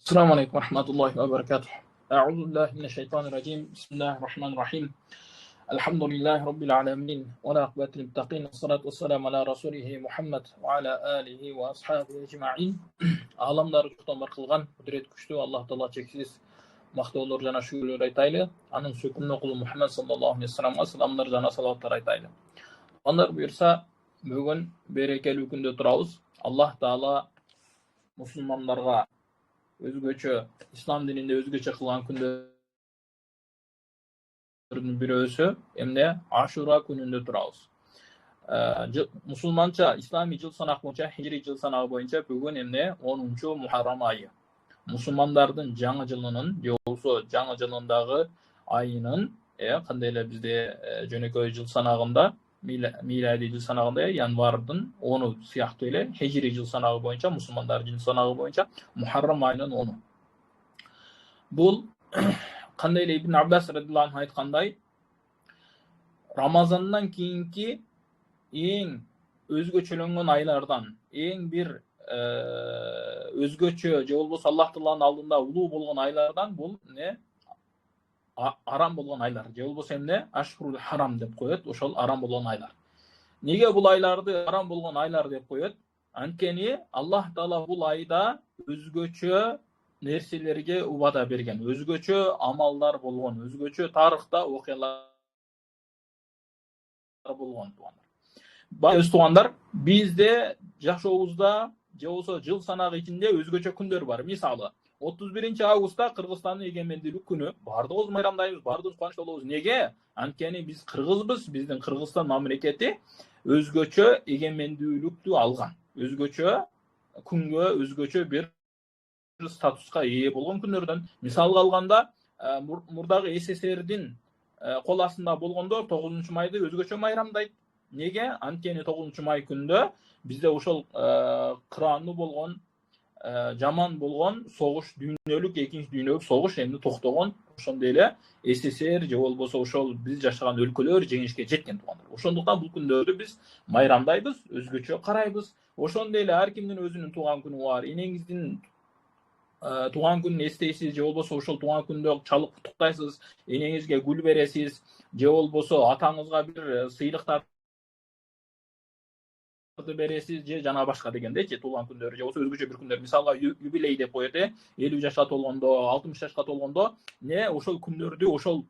السلام عليكم ورحمة الله وبركاته. أعوذ بالله من الشيطان الرجيم. بسم الله الرحمن الرحيم. الحمد لله رب العالمين ولا عقبة للمتقين. الصلاة والسلام على رسوله محمد وعلى آله وأصحابه أجمعين. Аламдары жұқтан бар қылған, құдірет күшті Аллах Тағала шексіз мақтаулар жана шүгірлер айтайлы. Анын сөкімін құлы Мұхаммед саллаллаху алейхи вассаламға саламдар жана салауаттар айтайлы. Ондар бұйырса, бүгін берекелі күнде тұрабыз. Аллах Тағала мұсылмандарға өзгөчө, ислам дининде өзгөчө кылган күндөрдүн бирөөсү эмне Ашура күнүндө турабыз. Мусулманча ислами жыл санак боюнча, хижри жыл санагы боюнча бүгүн эмне 10 Мухаррам айы. Мусулмандардын жаңы жылынын, же болбосо жаңы жылындагы айынын, кандай эле бизде жөнөкөй жыл санагында, милади жыл санагында январдын 10 сыяктуу эле хижри жыл санагы боюнча, мусулмандар жыл санагы боюнча Мухаррам айынын 10. Бул кандай эле Ибн Аббас радиллаху анху айткандай, Рамазандан кийинки эң өзгөчөлөнгөн айлардан, эң бир өзгөчө же болбосо Аллах Тааланын алдында улуу болгон айлардан бул арам болгон айлар, же болбосо эмне Ашхурул Харам деп коет, ошол арам болгон айлар. Неге бул айларды арам болгон айлар деп коет? Анткени Аллах Таала бул айда өзгөчө нерселерге убада берген, өзгөчө амалдар болгон, өзгөчө тарыхта окуялар болгон туугандар. Өз туугандар, бизде жашообузда же болбосо жыл санагы ичинде өзгөчө күндөр бар. Мисалы, 31 августта Кыргызстандын эгемендүүлүк күнү. Бардыгыбыз майрамдайбыз, бардыгыбыз кубанычта болобуз. Неге? Анткени биз кыргызбыз, биздин Кыргызстан мамлекети өзгөчө эгемендүүлүктү алган. Өзгөчө күнгө, өзгөчө бир статуска ээ болгон күнөрдөн. Мисалга алганда, мурдагы СССРдин кол астында болгондор 9 майды өзгөчө майрамдайт. Неге? Анткени 9 май күндө бизде ошол кыраануу болгон, жаман болгон согуш, дүйнөлүк, экинчи дүйнөлүк согуш эмне токтогон. Ошондой эле СССР же болбосо ошол биз жашаган өлкөлөр жеңишке жеткен туугандар. Ошондуктан бул күндөрдү биз майрамдайбыз, өзгөчө карайбыз. Ошондой эле ар кимдин өзүнүн тууган күнү бар. Энеңиздин тууган күнүн эстейсиз, же болбосо ошол тууган күндө чалып куттуктайсыз, энеңизге гүл бересиз, же болбосо атаңызга бир сыйлыктар бересиз, же жана башка дегендейчи туулган күндөрү, же болбосо өзгөчө бир күндөр. Мисалга юбилей деп коет, 50 жашка толгондо, 60 жашка толгондо, ошол күндөрдү, ошол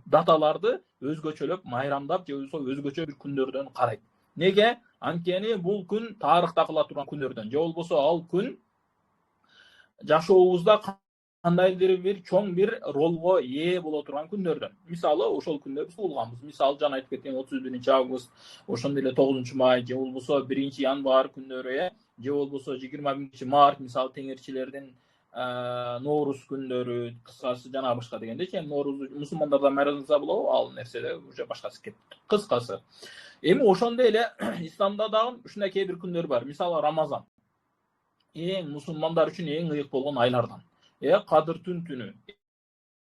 даталарды өзгөчөлөп майрамдап, же болбосо өзгөчө бир күндөрдөн карайт. Неге? Анткени бул күн тарыхта кыла турган күндөрдөн, же болбосо ал күн жашообузда кандайдыр бир чоң бир ролго ээ боло турган күндөрдөн. Мисалы, ошол күндө биз туулганбыз. Мисалы, жана айтып кеткен 31 август, ошондой эле 9 май, же болбосо 1 январь күндөрү, же болбосо 21 март, мисалы теңирчилердин Норуз күндөрү, кыскасы жана башка дегендейчи. Норуз мусулмандарда майрамдаса болобу, ал нерселер уже башкасы кетти. Кыскасы. Эми ошондой эле исламда дагы ушундай кээ бир күндөр бар. Мисалы, Рамазан. Эң мусулмандар үчүн эң ыйык болгон айлардан. Кадыр түнү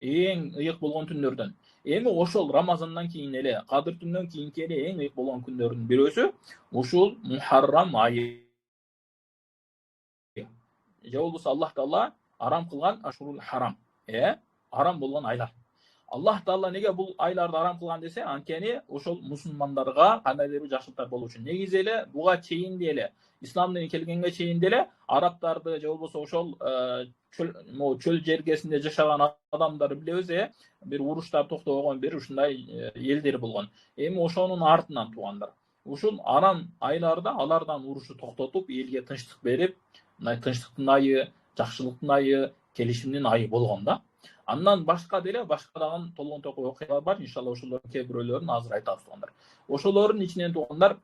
эң ыйык болгон түндөрдөн. Эми ошол Рамазандан кийин эле, Кадыр түндөн кийинки эле эң ыйык болгон күндөрдүн бирөөсү ушул Мухаррам айы. Же болбосо Аллах Таала арам кылган Ашурул Харам, арам болгон айлар. Аллах Таала неге бул айларды арам кылган десе, анткени ошол мусулмандарга кандайдыр бир жакшылыктар болуу үчүн. Негизи эле буга чейин деле, ислам дини келгенге чейин деле арабтарды, же болбосо ошол чөл жергесинде жашаган адамдарды билебиз, бир уруштар токтобогон бир ушундай элдер болгон. Эми ошонун артынан туугандар, ушул арам айларда алардан урушу токтотуп, элге тынчтык берип, тынчтыктын айы, жакшылыктын айы, келишимдин айы болгон да. Андан башка деле башка дагы толгон токой окуялар бар. Иншалла ошолордун кээ бирөөлөрүн азыр айтабыз туугандар. Ошолордун ичинен туугандар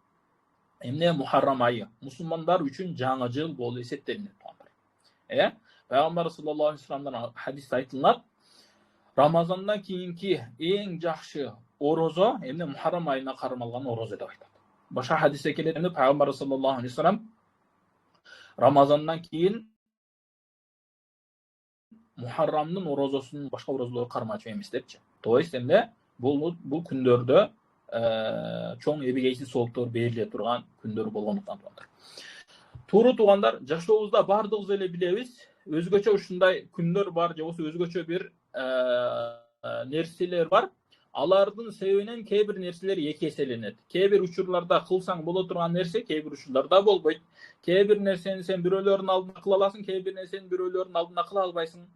эмне Мухаррам айы мусулмандар үчүн жаңы жыл болуп эсептелинет туугандар. Пайгамбар саллаллаху алейхи вассаламдан хадисте айтылат, Рамазандан кийинки эң жакшы орозо эмне Мухаррам айына кармалган орозо деп айтат. Башка хадисте келет, эмне Пайгамбар саллаллаху алейхи вассалам Рамазандан кийин Мухаррамдын орозосун башка орозолор кармачу эмес депчи. То есть эмне бул күндөрдө чоң эбегейсиз сооптор бериле турган күндөр болгондуктан туугандар. Тууру туугандар, жашообузда бардыгыбыз эле билебиз, өзгөчө ушундай күндөр бар же болбосо өзгөчө бир нерселер бар. Алардын себебинен кээ бир нерселер эки эселенет. Кээ бир учурларда кылсаң боло турган нерсе кээ бир учурларда болбойт. Кээ бир нерсени сен бирөөлөрдүн алдында кыла аласың, кээ бир нерсени бирөөлөрдүн алдында кыла албайсың.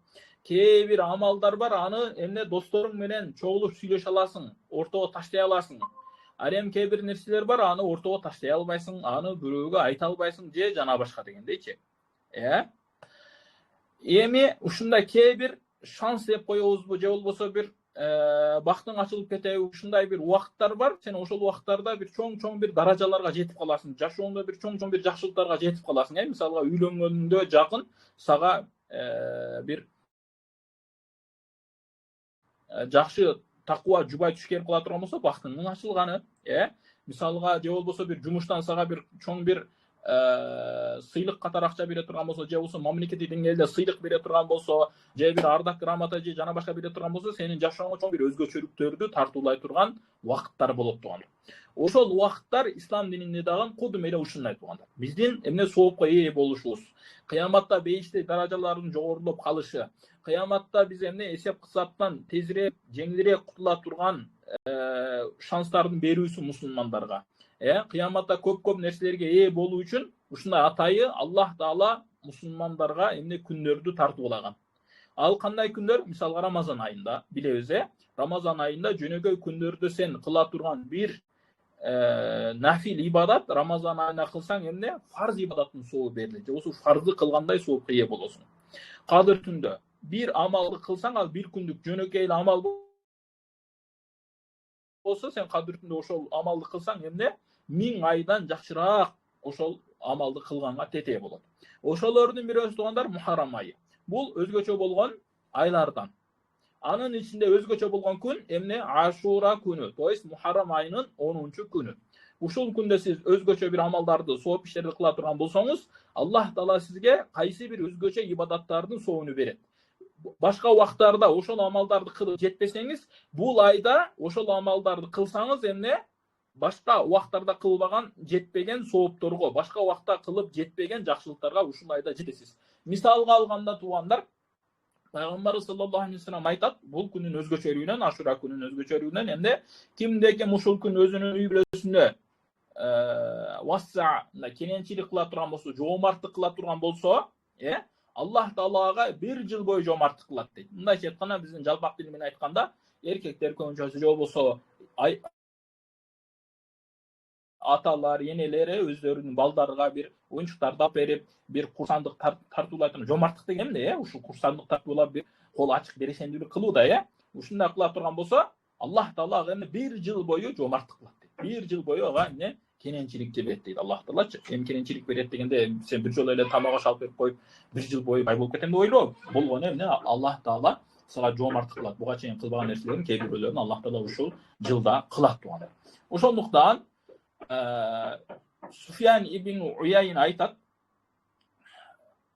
Кээ бир амалдар бар, аны эмне досторуң менен чогулуп сүйлөшө аласың, ортого таштай аласың. Ал эми кээ бир нерселер бар, аны ортого таштай албайсың, аны бирөөгө айта албайсың же жана башка дегендейчи. Эми ушундай кээ бир шанс деп коебузбу же болбосо бир бактың ачылып кетеби, ушундай бир убакыттар бар. Сен ошол убакыттарда бир чоң бир даражаларга жетип каласың. Жашооңдо бир чоң бир жакшылыктарга жетип каласың. Мисалга үйлөнгөндө жакын сага бир жакшы такуа жубай түш келип кала турган болсо, бактыңдын ачылганы. Мисалга же болбосо бир жумуштан сага бир чоң бир сыйлык катар акча бере турган болсо, же болбосо мамлекеттик деңгээлде сыйлык бере турган болсо, же бир ардак грамота же жана башка бере турган болсо, сенин жашооңо чоң бир өзгөчөлүктөрдү тартуулай турган убакыттар болот туугандар. Ошол убакыттар ислам дининде дагы кудум эле ушундай туугандар. Биздин эмне соопко ээ болушубуз, кыяматта бейиштей даражалардын жогорулоп калышы, кыяматта биз эмне эсеп кысаптан тезирээк, жеңилирээк кутула турган шанстардын берүүсү мусулмандарга. Кыяматта көп нерселерге ээ болуу үчүн ушундай атайы Аллах Таала мусулмандарга эмне күндөрдү тартуулаган. Ал кандай күндөр? Мисалга Рамазан айында билебиз, Рамазан айында жөнөкөй күндөрдө сен кыла турган бир нафил ибадат Рамазан айында кылсаң эмне фарз ибадаттын сообу берилет. Же болбосо фарзды кылгандай соопко ээ болосуң. Кадыр түндө бир амалды кылсаң, ал бир күндүк жөнөкөй эле амал болсо, сен кадыр түндө ошол амалды кылсаң эмне 1000 айдан жакшыраак ошол амалды кылганга тетээ болот. Ошолордун бирөөсү туугандар Мухаррам айы. Бул өзгөчө болгон айлардан. Анын ичинде өзгөчө болгон күн эмне? Ашура күнү, то есть Мухаррам айынын 10-күнү. Ушул күндө сиз өзгөчө бир амалдарды, сооп иштерди кыла турган болсоңуз, Аллах Таала сизге кайсы бир өзгөчө ибадаттардын сообун берет. Башка убактарда ошол амалдарды кылып жетпесеңиз, бул айда ошол амалдарды кылсаңыз эмне? Башка убактарда кылбаган жетпеген соопторго, башка убакта кылып жетпеген жакшылыктарга ушул айда жетесиз. Мисалга алганда туугандар, Пайгамбар саллаллаху алейхи ва саллям айтат, бул күнүн өзгөчөлүгүнөн, Ашура күнүнүн өзгөчөлүгүнөн эмне? Кимдеки ушул күн өзүнүн үй бүлөсүндө васса кененчилик кыла турган болсо, жоомарттык кыла турган болсо, Аллах Таалага 1 жыл бою жоомарттык кылат дейт. Мындайча айтканда, биздин жалпак тил менен айтканда, эркектер көбүнчөсү же болбосо аталар, энелери өздөрүнүн балдарга бир оюнчуктарды алып берип, бир курсандык тартуулайтын жоомарттык деген эмне? Ушул курсандык тартуулап бир кол ачык берешендүүлүк кылуу да, ушундай кыла турган болсо, Аллах Таала эми 1 жыл бою жоомарттык кылат дейт. 1 жыл бою ага эмне? Кененчиликти берет дейт Аллах Таалачы. Эми кененчилик берет дегенде сен бир жолу эле тамак аш алып берип коюп 1 жыл бою бай болуп кетем деп ойлобо. Болгону эмне? Аллах Таала сага жоомарттык кылат. Буга чейин кылбаган нерселерин кээ бирөөлөрүн Аллах Таала ушул жылда кылат туугандар. Ошондуктан Суфьян ибн Уяйн айтат,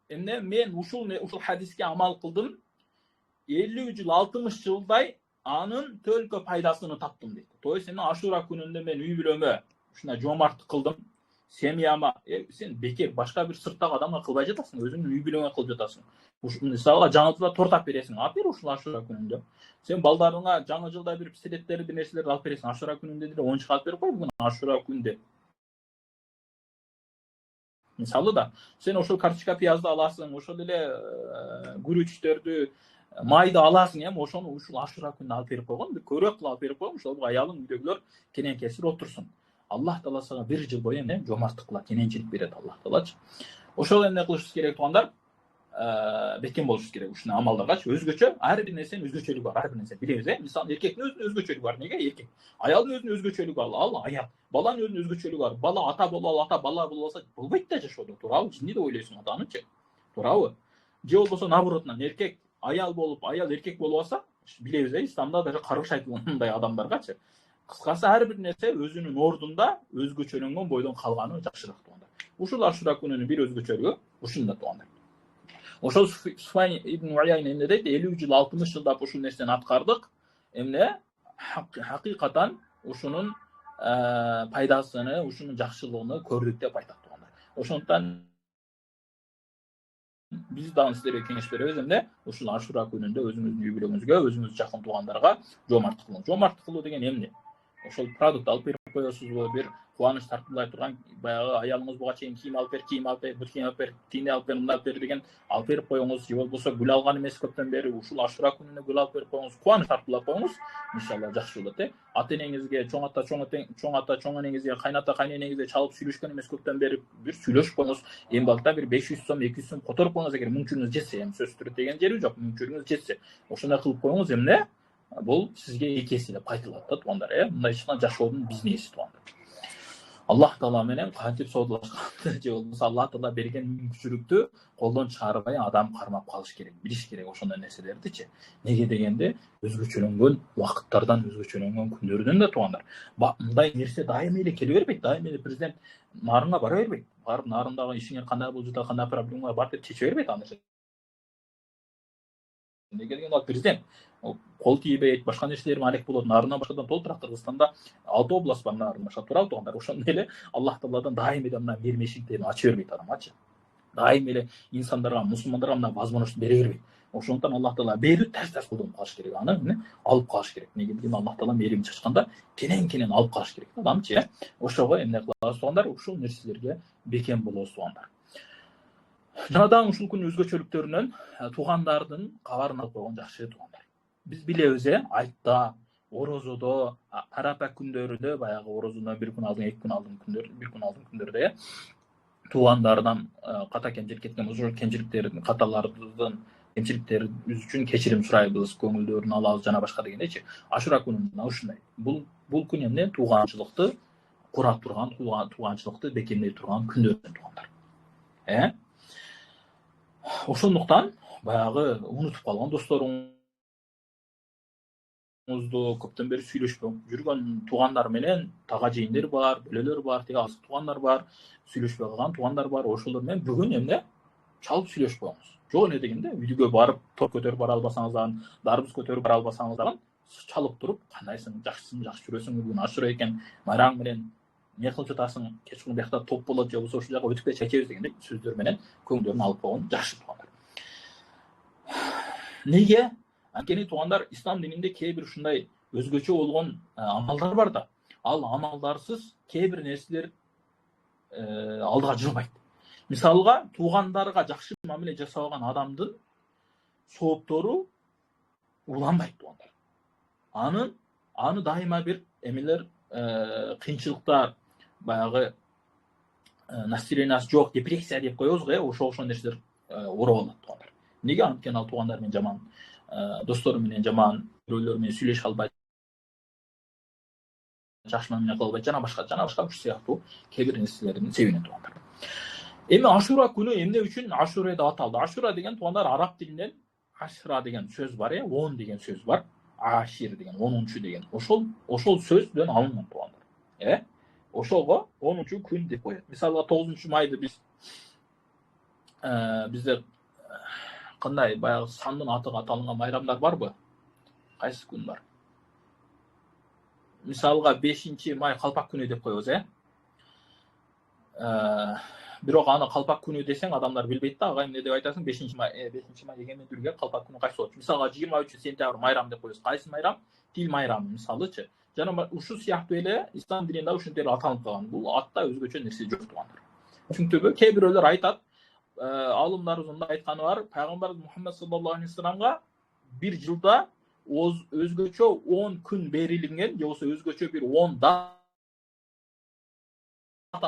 эмне? Мен ушул хадиске амал кылдым, 50 жыл, 60 жылдай анын төлкө пайдасını таптым дейт. То есть Ашура күнүндө мен үй бүлөмө ушундай жоомарттык кылдым, семьяма. Сен бекер башка бир сырттагы адамга кылбай жатасың, өзүңдүн үй бүлөңө кылып жатасың. Мисалга жаңы жылда торт алып бересиң, алып бер ушул Ашура күнүндө. Сен балдарыңа жаңы жылда бир пистолеттер, бир нерселерди алып бересиң, Ашура күнүндө деле оюнчук алып берип кой, бүгүн Ашура күндө. Мисалы да, сен ошол карточка пиязды аласың, ошол эле күрүчтөрдү, майды аласың, ошону ушул Ашура күнүнө алып берип койгон, бир көрөк кылып алып берип койгон, ошол аялың, үйдөгүлөр кенен-кесир отурсун. Аллах Таала сага 1 жыл бою эмне? Жоомарттык кылат, кененчилик берет Аллах Таалачы. Ошол эмне кылышыбыз керек туугандар? Бекем болушубуз керек ушундай амалдаргачы. Өзгөчө, ар бир нерсенин өзгөчөлүгү бар, ар бир нерсе билебиз, Мисалы, эркектин өзүнүн өзгөчөлүгү бар. Неге эркек? Аялдын өзүнүн өзгөчөлүгү бар, ал аял. Баланын өзүнүн өзгөчөлүгү бар. Бала ата боло ата, бала боло алса болбойт да жашоодо, туурабы? Эмне деп ойлойсуң атанычы? Туурабы? Же болбосо наоборотунан эркек аял болуп, аял эркек болуп алса, билебиз, исламда даже каргыш айтылган мындай адамдаргачы. Кыскасы, ар бир нерсе өзүнүн ордунда өзгөчөлөнгөн бойдон калганы жакшыраак туугандар. Ушул Ашура күнүнүн бир өзгөчөлүгү ушунда туугандар. Ошол Суфьян ибн Уяйн эмне дейт? 50 жыл, 60 жылдап ушул нерсени аткардык. Эмне? Хакыйкатан ушунун пайдасыны, ушунун жакшылыгын көрдүк деп айтат туугандар. Ошондуктан biz dагы силерге кеңеш беребиz эмне ушул Ашура күнүндө өзүңүздүн үй бүлөңүзгө, өзүңүз жакын туугандарга жомарттык кылыңыз. Жомарттык кылуу деген эмне? Ошол продукт алып берип коесузбу, бир кубаныч тартуулай турган баягы аялыңыз буга чейин кийим алып бер, бут кийим алып бер, тийини алып бер, мындай алып бер деген алып берип коюңуз, же болбосо гүл алган эмес көптөн бери, ушул Ашура күнүнө гүл алып берип коюңуз, кубаныч тартуулап коюңуз. Иншалла жакшы болот. Ата энеңизге, чоң ата, чоң энеңизге, кайната, кайненеңизге чалып сүйлөшкөн эмес көптөн бери бир сүйлөшүп коюңуз. Эми балкта бир 500 сом, 200 сом которуп коюңуз, эгер мүмкүнүңүз жетсе, эми сөз түрү деген жери жок, мүмкүнүңүз жетсе. Ошондой кылып коюңуз эмне? Бул сизге эки эселеп кайтылат да туугандар. Мындай ишкана жашоодун бизнеси туугандар. Аллах Таала менен кантип соодалашканды же болбосо Аллах Таала берген мүмкүнчүлүктү колдон чыгарбай адам кармап калыш керек, билиш керек ошондой нерселердичи. Неге дегенде өзгөчөлөнгөн убакыттардан, өзгөчөлөнгөн күндөрдөн да туугандар. Мындай нерсе дайыма эле келе бербейт. Дайыма эле президент нарынга бара бербейт. Барып нарындагы ишиңер кандай болуп жатат, кандай проблема бар деп чече бербейт аны. Неге дегенде ал президент кол тийбейт, башка нерселер алек болот. Нарынан башкадан толтура. Кыргызстанда 6 область бар нарын башка туурабы туугандар. Ошондой эле Аллах Тааладан дайыма эле мына берме эшиктерин ача бербейт адамгачы. Дайыма эле инсандарга, мусулмандарга мына возможность бере бербейт. Ошондуктан Аллах Таала берүүт тарс колдонуп калыш керек. Аны эмне алып калыш керек. Неге дегенде Аллах Таала мээрим чачканда кенен алып калыш керек адамчы. Ошого эмне кылабыз туугандар? Ушул нерселерге бекем болобуз туугандар. Жанадан ушул күн өзгөчөлүктөрүнөн туугандардын кабарын алып койгон жакшы туугандар. Биз билебиз, айтта, орозодо, арапа күндөрүндө, баягы орозодон бир күн алдын, 2 күн алдын күндөр, бир күн алдын күндөрдө туугандардан ката кемчилик кеткен болсо, кемчиликтердин, каталардын кемчиликтерибиз үчүн кечирим сурайбыз, көңүлдөрүн алабыз жана башка дегендейчи. Ашура күнүнө ушундай. Бул күн эмне? Тууганчылыкты кура турган, тууганчылыкты бекемдей турган күндөрдөн туугандар. Ошондуктан баягы унутуп калган досторуңузду, көптөн бери сүйлөшпөй жүргөн туугандар менен, тага жыйындер бар, бөлөлөр бар, тиги азык туугандар бар, сүйлөшпөй калган туугандар бар. Ошолор менен бүгүн эмне? Чалып сүйлөшүп коюңуз. Жок эле дегенде, үйгө барып топ көтөрүп бара албасаңыз дагы, дарбыз көтөрүп бара албасаңыз дагы, чалып туруп, кандайсың, жакшысың, жакшы жүрөсүңбү, бүгүн Ашура экен, майраң менен эмне кылып жатасың, кечкурун биякта топ болот, же болбосо ушул жака өтүп кетип чечебиз дегендей сөздөр менен көңүлдөрүн алып койгон жакшы туугандар. Неге? Анткени туугандар, ислам дининде кээ бир ушундай өзгөчө болгон амалдар бар да. Ал амалдарсыз кээ бир нерселер алдыга жылбайт. Мисалга, туугандарга жакшы мамиле жасабаган адамдын сооптору уланбайт туугандар. Аны дайыма бир эмелер, кыйынчылыктар, баягы настроениясы жок, депрессия деп коебуз го, ошол нерселер ороп алат туугандар. Неге? Анткени ал туугандар менен жаман, достору менен жаман, бирөөлөр менен сүйлөшө албайт, жакшы мамиле кыла албайт, жана башка ушул сыяктуу кээ бир нерселердин себебинен туугандар. Эми Ашура күнү эмне үчүн Ашура деп аталды? Ашура деген туугандар араб тилинен ашра деген сөз бар, 10 деген сөз бар. Ашир деген 10-чу деген. Ошол сөздөн алынган туугандар. Ошого 10-чу күн деп коет. Мисалга 9 майды бизде кандай баягы сандын атыга аталган майрамдар барбы? Кайсы күн бар? Мисалга 5-май калпак күнү деп коебуз, Бирок аны калпак күнү десең адамдар билбейт да, ага эмне деп айтасың? 5-май эгемендүүлүккө калпак күнү кайсы болот? Мисалга 23-сентябрь майрам деп коебуз. Кайсы майрам? Тил майрамы мисалычы. Жана ушул сыяктуу эле ислам дининде ушинтип эле аталып калган. Бул атта өзгөчө нерсе жок туугандар. Чүнкү кээ бирөөлөр айтат, алымдарыбыздын айтканы бар, пайгамбарыбыз Мухаммед саллаллаху алейхи вассаламга бир жылда өзгөчө 10 күн берилинген, же болбосо өзгөчө бир 10 дата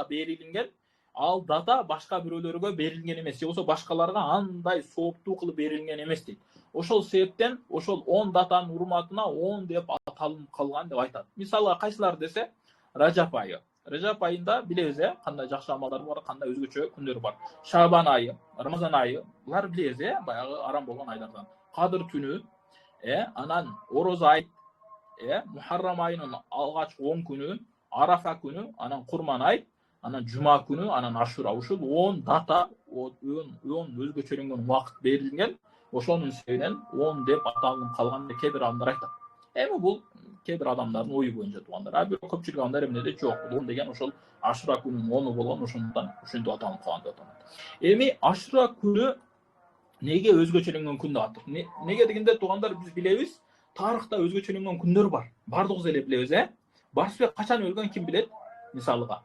берилинген. Ал дата башка бирөөлөргө берилген эмес, же болбосо башкаларга андай сооптуу кылып берилген эмес дейт. Ошол себептен ошол 10 датанын урматына 10 деп аталып калган деп айтат. Мисалга кайсылар десе, Ражап айы. Ражап айында билебиз, кандай жакшы амалдар бар, кандай өзгөчө күндөр бар. Шабан айы, Рамазан айы, булар билебиз, баягы арам болгон айдардан. Кадыр түнү, анан Ороза ай, Мухаррам айынын алгачкы 10 күнү, Арафа күнү, анан Курман ай, анан Жума күнү, анан Ашура. Ушул 10 дата, 10 өзгөчөлөнгөн убакыт берилген. Ошонун себебинен 10 деп аталып калган деп кээ бир адамдар айтат. Эми бул кээ бир адамдардын ою боюнча туугандар. Бирок көпчүлүк адамдар эмнеде жок. 10 деген ошол Ашура күнүнүн 10 болгон, ошондуктан ушинтип аталып калган деп аталат. Эми Ашура күнү Неге өзгөчөлөнгөн күн деп аттык? Неге дегенде туугандар биз билебиз, тарыхта өзгөчөлөнгөн күндөр бар. Бардыгыбыз эле билебиз, Барысбек качан өлгөн ким билет? Мисалга.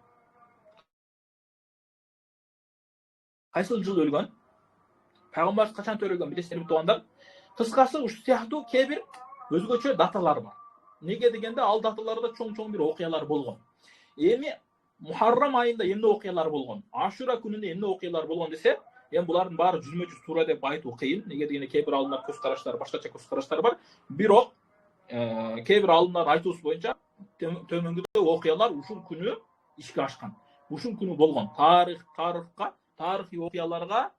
Кайсыл жыл өлгөн? Пайгамбарыбыз качан төрөлгөн билесизерби туугандар? Кыскасы ушул сыяктуу кээ бир өзгөчө даталар бар. Неге дегенде ал даталарда чоң бир окуялар болгон. Эми Мухаррам айында эмне окуялар болгон? Ашура күнүндө эмне окуялар болгон десе, эми булардын баары жүзмө-жүз туура деп айтуу кыйын. Неге дегенде кээ бир алымдар көз караштары башкача көз караштар бар. Бирок кээ бир алымдардын айтуусу боюнча төмөнгүдө окуялар ушул күнү ишке ашкан. Ушул күнү болгон. Тарыхый окуяларга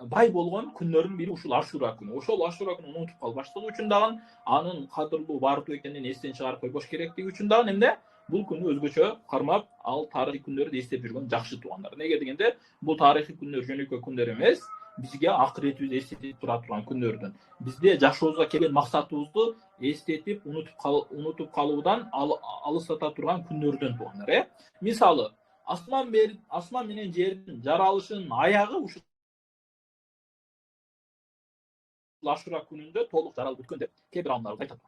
бай болгон күндөрдүн бири ушул Ашура күнү. Ошол Ашура күнүн унутуп калбаштыгы үчүн дагы, анын кадырлуу бардуу экенин эстен чыгарып койбош керектиги үчүн дагы эмне? Бул күнү өзгөчө кармап, ал тарыхый күндөрдү эстеп жүргөн жакшы туугандар. Неге дегенде, бул тарыхый күндөр жөнөкөй күндөр эмес, бизге акыретибизди эстетип тура турган күндөрдөн. Бизде жашообузга келген максатыбызды эстетип, унутуп калуудан алыстата турган күндөрдөн туугандар, Мисалы, асман менен жердин жаралышынын аягы ушул Ашура күнүндө толук жаралып бүткөн деп кээ бир алымдар айтат.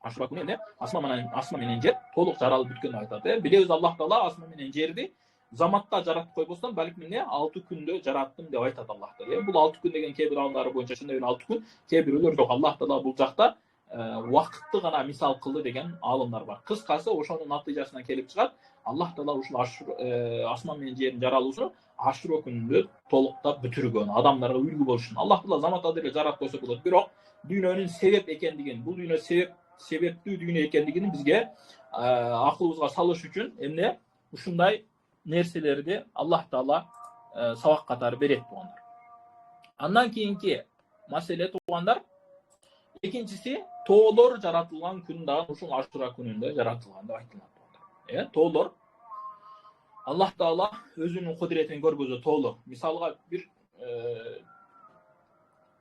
Ашура күнү эмне? Асман менен жер толук жаралып бүткөн деп айтат. Билебиз, Аллах Таала асман менен жерди заматта жаратып койбостон, балким эмне 6 күндө жараттым деп айтат Аллах Таала. Бул 6 күн деген кээ бир алымдар боюнча чындап эле 6 күн, кээ бирөөлөр жок. Аллах Таала бул жакта убакытты гана мисал кылды деген алымдар бар. Кыскасы, ошонун натыйжасынан келип чыгат, Аллах Таала ушул асман менен жердин жаралуусун Ашура күнүндө толуктап бүтүргөн, адамдарга үлгү болуш үчүн. Аллах Таала заматта деле жаратып койсо болот. Бирок дүйнөнүн себеп экендигин, бул дүйнө себептүү дүйнө экендигин бизге акылыбызга салыш үчүн эмне? Ушундай нерселерди Аллах Таала сабак катары берет туугандар. Андан кийинки маселе туугандар, экинчиси, тоолор жаратылган күн дагы ушул Ашура күнүндө жаратылган деп айтылат туугандар. Тоолор Аллах Таала өзүнүн кудуретин көргөзөт. Тоолор, мисалга бир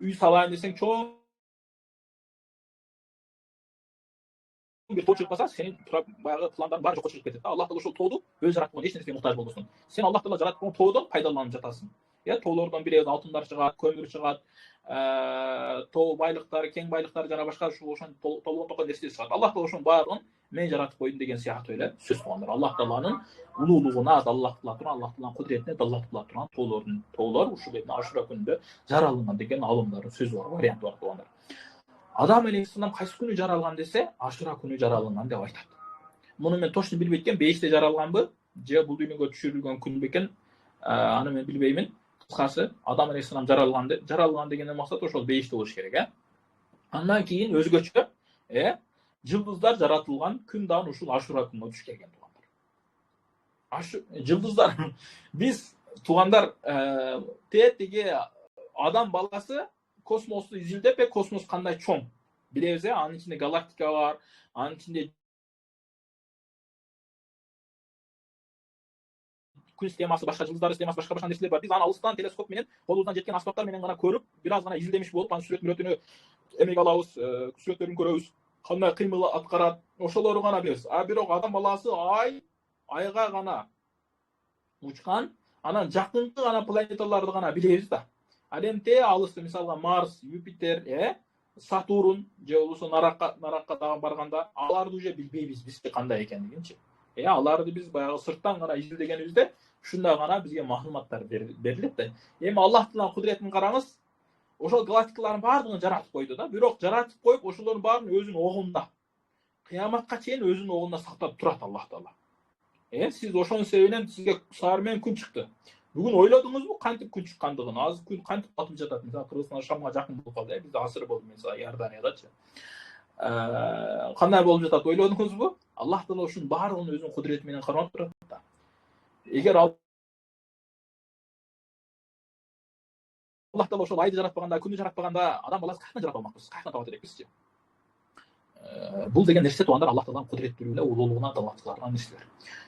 үй салайын десең, чоң бир тоо чыгып калса, сенин баягы пландарың баары жокко чыгып кетет. Аллах Таала ошол тооду өзү жараткан, эч нерсеге муктаж болбостон. Сен Аллах Таала жараткан тоодон пайдаланып жатасың. Тоолордон билебиз, алтындар чыгат, көмүр чыгат, тоо байлыктары, кең байлыктар жана башка ошон толгон токой нерселер чыгат. Аллах Таала ошонун баарын мен жаратып койдум деген сыяктуу эле сөз туугандар. Аллах Тааланын улуулугуна далалат кыла турган, Аллах Тааланын кудуретине далалат кыла турган тоолор ушул Ашура күнүндө жаралган деген алымдардын сөзү бар, варианты бар туугандар. Адам алейхиссалам кайсы күнү жаралган десе, Ашура күнү жаралган деп айтат. Муну мен точно билбейт экен, бейиште жаралганбы же бул дүйнөгө түшүрүлгөн күн бекен, аны мен билбеймин. Кыскасы, Адам алейхиссалам жаралган дегенден максат ошол бейиште болуш керек, Андан кийин өзгөчө, жылдыздар жаратылган күн дагы ушул Ашура күнүнө туш келген туугандар. Жылдыздар биз туугандар тетиги адам баласы космосту изилдеп, космос кандай чоң билебиз, анын ичинде галактика бар, анын ичинде күн системасы, башка жылдыздар системасы, башка нерселер бар. Биз аны алыстан телескоп менен, колубуздан жеткен аспаптар менен гана көрүп, бир аз гана изилдемиш болуп, анын сүрөтүнө эмеге алабыз, сүрөттөрүн көрөбүз, кандай кыймыл аткарат, ошолорду гана билебиз. Бирок адам баласы айга гана учкан, анан жакынкы гана планеталарды гана билебиз да. Ал эмте алысты, мисалга Марс, Юпитер, Сатурн же болбосо Наракка дагы барганда, аларды уже билбейбиз бизче кандай экендигинчи. Аларды биз баягы сырттан гана изилдегенибизде ушундай гана бизге маалыматтар берилет да. Эми Аллах Тааланын кудуретин караңыз, ошол галактикалардын баардыгын жаратып койду да. Бирок жаратып коюп, ошолордун баарын өзүнүн огунда, кыяматка чейин өзүнүн огунда сактап турат Аллах Таала. Сиз ошонун себебинен сизге саар менен күн чыкты. Бүгүн ойлодуңузбу кантип күн чыккандыгын? Азыр күн кантип батып жатат? Мисалы, Кыргызстан Шамга жакын болуп калды, бизде асыр болду, мисалы, Иорданиядачы. Кандай болуп жатат, ойлодуңузбу? Аллах Таала ушунун баардыгын өзүнүн кудурети менен кармап турат да. Эгер Аллах Таала ошол айды жаратпаганда, күнү жаратпаганда, адам баласы каяктан жарата алмакпыз? Каяктан табат элекпизчи? Бул деген нерсе туугандар Аллах Тааланын кудуреттүүлүгүнө, улуулугуна далалат кылган нерселер.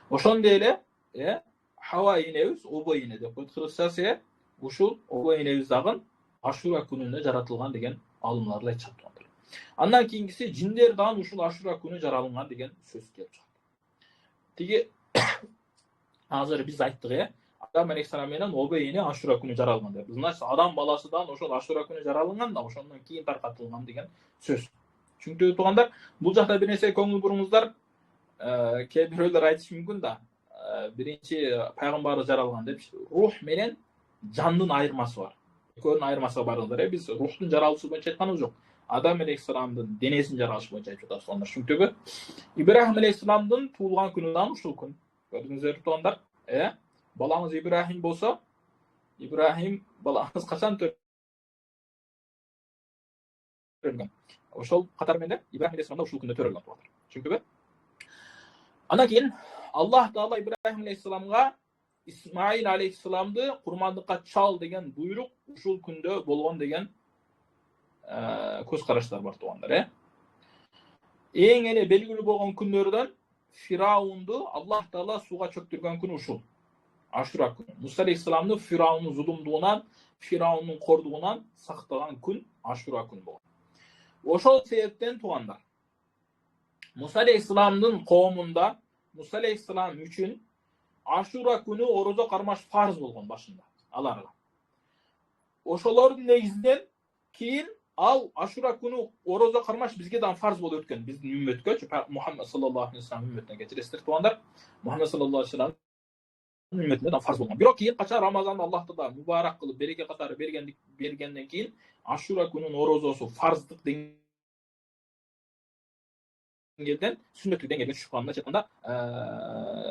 Ошондой эле, Хава энебиз, обой эне деп коет кыргызчасы, ушул обой энебиз дагы Ашура күнүндө жаратылган деген алымдарды айтышат туугандар. Андан кийинкиси, жиндер дагы ушул Ашура күнү жаралган деген сөз келип чыгат. Тиги азыр биз айттык, Адам алейхиссалам менен обейини Ашура күнү жаралган деп. Значит, адам баласыдан ошол Ашура күнү жаралган да ошондон кийин таркатылган деген сөз. Чүнкү туугандар, бул жакта бир нерсе көңүл буруңуздар. Кээ бирөөлөр айтышы мүмкүн да. Биринчи пайгамбарыбыз жаралган деп. Рух менен жандын айырмасы бар. Экөөнүн айырмасына барыңыздар. Биз рухтун жаралышы боюнча айтканыбыз жок. Адам алейхиссаламдын денесин жаралышы боюнча айтып жатабыз туугандар. Чүнкү Ибрахим алейхиссаламдын туулган күнү да ушул күн. Көрдүңүздөр туугандар? Балаңыз Ибрахим болсо, Ибрахим балаңыз качан төрөлгөн? Ошол катар менен Ибрахим алейхиссалам да ушул күндө төрөлгөн туугандар. Чүнкү андан кийин Аллах Таала Ибрахим алейхиссаламга Исмаил алейхиссаламды курмандыкка чал деген буйрук ушул күндө болгон деген көз караштар бар туугандар. Эң эле белгилүү болгон күндөрдөн Фираунду Аллах Таала сууга чөктүргөн күн ушул. Ашура күнү. Муса алейхиссаламды Фираунун зулумдугунан, Фираунун кордугунан сактаган күн Ашура күн болгон. Ошол себептен туугандар, Муса алейхиссаламдын коомунда Муса алейхиссалам үчүн Ашура күнү орозо кармаш фарз болгон башында аларга. Ошолордун негизинен кийин ал Ашура күнү орозо кармаш бизге да фарз болуп өткөн. Биздин үммөткө, Мухаммад саллаллаху алейхи вассалам үммөтүнө кечиресиздер туугандар. Мухаммад саллаллаху алейхи вассалам үммөтүнө да фарз болгон. Бирок кийин качан Рамазанды Аллах Таала мубарак кылып береке катары бергенден кийин Ашура күнүнүн орозосу фарздык деңгээлден сүннөттүк деңгээлге түшүп калганда айтканда